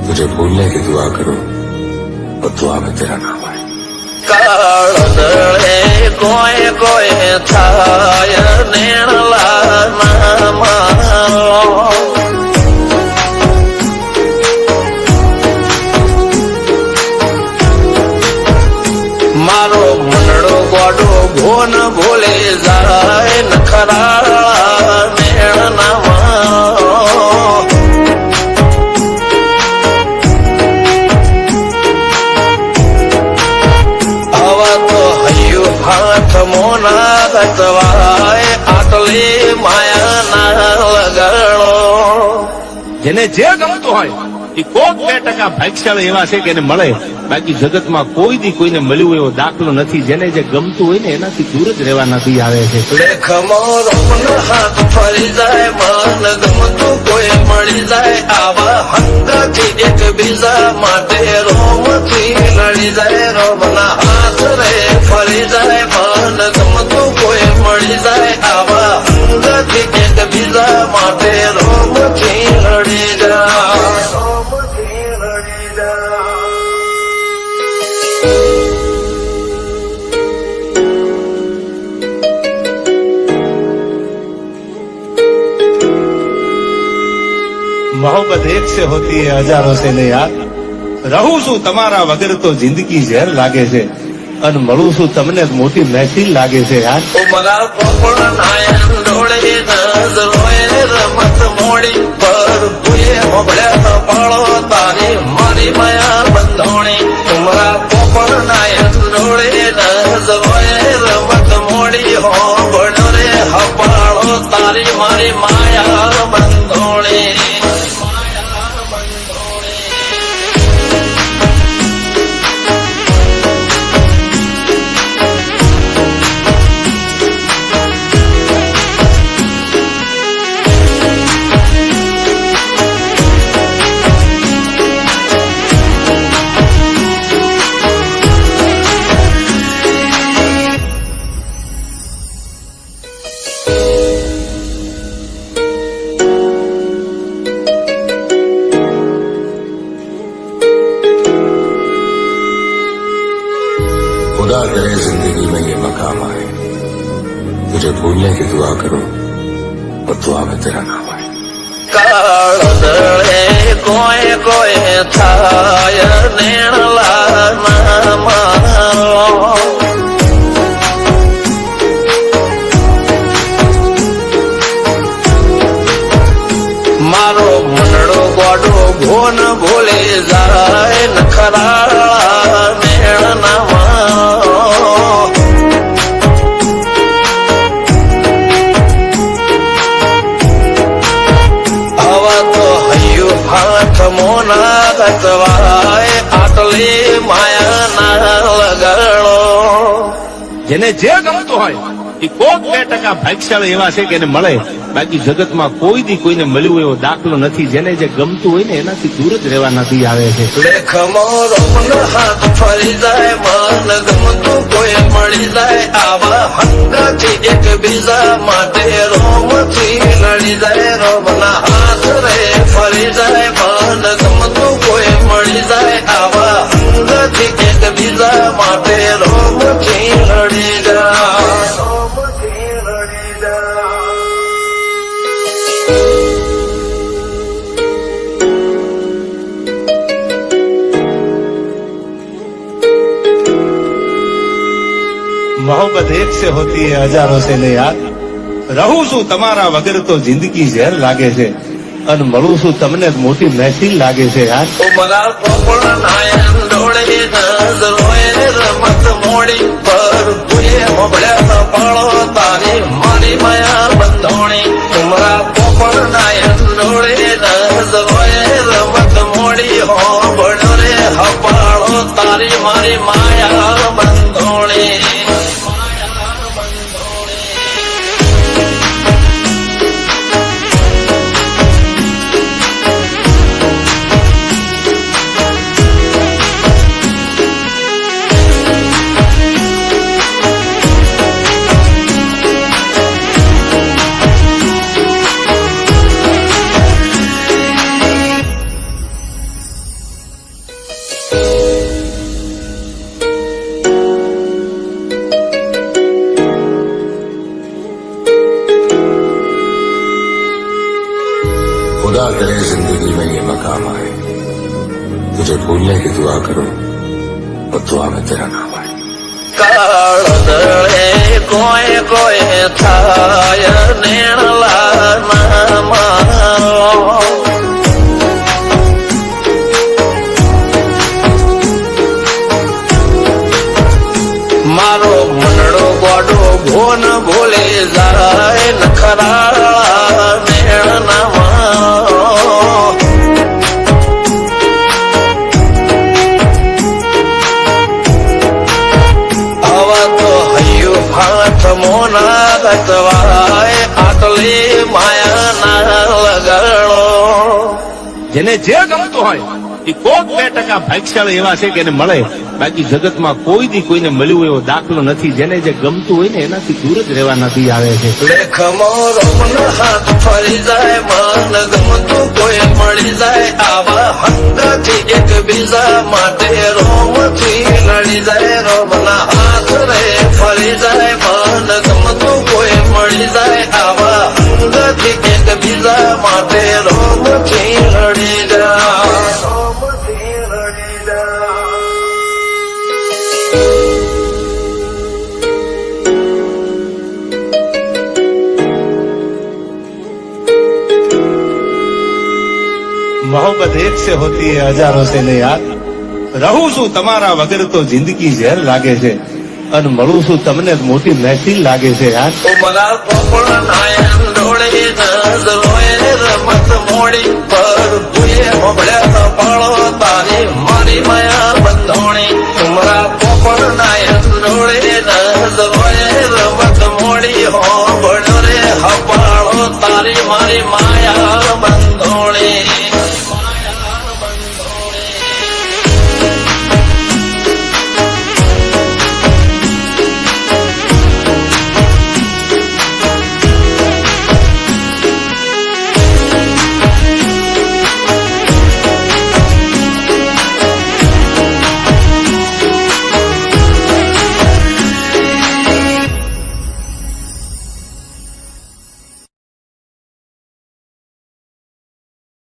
तुझे भूलने की दुआ करूं और दुआ में तेरा नाम आए। काळदळे कोय कोय थाय नेणला नाम मारो मनडो गोडो भोन भोले जाय नखराळा नेण नाम हाथ मोना गतवाय आटले माया ना લગાડો। જેને જે ગમતું હોય એ કોક 2% ભાગ્યશાળી એવા છે કે એને મળે, બાકી જગતમાં કોઈ દી કોઈને મળ્યું એવો દાખલો નથી। જેને જે ગમતું હોય ને એનાથી દૂર જ રહેવાના આવે છે। લેખમો રોમનો હાથ ફરી જાય, મન ગમતું કોઈ મળી જાય, આવા હંગથી એકબીજા માટે રોમથી લડી જાય। રોમના હાથ રે ફરી જાય, મન ગમતું કોઈ મળી જાય, આવા હંગથી એકબીજા માટે રોમથી લડી જાય। मोहब्बत एक से होती है हजारों से नहीं यार। रहूं છું તમારા વગર તો જિંદગી ઝેર લાગે છે, અને મળું છું તમને મોટી મહેફિલ લાગે છે યાર। ઉમરા પોપણ નાયન ડોળે નજરોએ રમત મોડી પર ભૂએ મોબળ્યા પાળો તારી મારી માયા બંધોણી। ઉમરા પોપણ નાયન ડોળે નજરોએ રમત મોડી હો બળ રે હપાળો તારી મારી માયા બંધોણી। खुदा करे जिंदगी में ये मकाम आए, तुझे भूलने की दुआ करूं और दुआ में तेरा नाम आए। કાળદળે કોય કોય થાય નેણલા નામ મારો મનડો ગોડો ભોન ભોલે જાય નખરાળા નેણ નામ હાથ મોના ગતવાય આટલે માયા ના લગાડો। જેને જે ગમતું હોય એ કોક 2% ભાગ્યશાળી એવા છે કે એને મળે, બાકી જગતમાં કોઈ દી કોઈને મળ્યું એવો દાખલો નથી। જેને જે ગમતું હોય ને એનાથી દૂર જ રહેવાના આવે છે। લેખમો રોમનો હાથ ફરી જાય, મન ગમતું કોઈ મળી જાય, આવા હંગથી એકબીજા માટે રોમથી લડી જાય। રોમના હાથ રે ફરી જાય, મન ગમતું કોઈ મળી જાય, આવા હંગથી એકબીજા માટે રોમથી લડી જાય। मोहब्बत एक से होती है हजारों से नहीं यार। रहूं છું તમારા વગર તો જિંદગી ઝેર લાગે છે, અને મળું છું તમને મોટી મહેફિલ લાગે છે યાર। ઉમરા પોપણ નાયન ડોળે નજરોએ રમત મોડી પર ભૂએ મોબળ્યા પાળો તારી મારી માયા બંધોણી। ઉમરા પોપણ નાયન ડોળે નજરોએ રમત મોડી હો બળ રે હપાળો તારી મારી માયા બંધોણી। मकाम आए तुझे भूलने की दुआ करूं और दुआ में तेरा नाम आए કાળ દળે કોઈ કોઈ થાય નેણલા નામાં મારો મનડો ગોડો ભોન ભૂલે જાય નખરાળા નેણનામાં આવા તો હૈયું હાથ મોના ગતવાય આટલી માયાના લગાડો જેને જે ગમતું હોય એ કોક 2% ભાગ્યશાળી એવા છે કે એને મળે, બાકી જગતમાં કોઈ દી કોઈને મળ્યું એવો દાખલો નથી. જેને જે ગમતું હોય ને એનાથી દૂર જ રહેવા નથી આવે છે. લેખમો રોમના હાથ ફરી જાય મન ગમતું કોઈ મળી જાય આવા હંગાથી એકબીજા માટે રોમથી લડી જાય રોમના હાથ રે ફરી જાય મન ગમતું કોઈ મળી જાય આવા હંગાથી એકબીજા માટે રોમથી લડી જાય રોમથી લડી જાય मोहब्बत एक से होती है हजारों से नहीं यार. રહું છું તમારા વગર તો જિંદગી ઝેર લાગે છે અને મળું છું તમને મોટી મહેફિલ લાગે છે યાર. ઉમરા પોપળ નાયન ડોળે નજરોએ રમત મોડી પર ભૂએ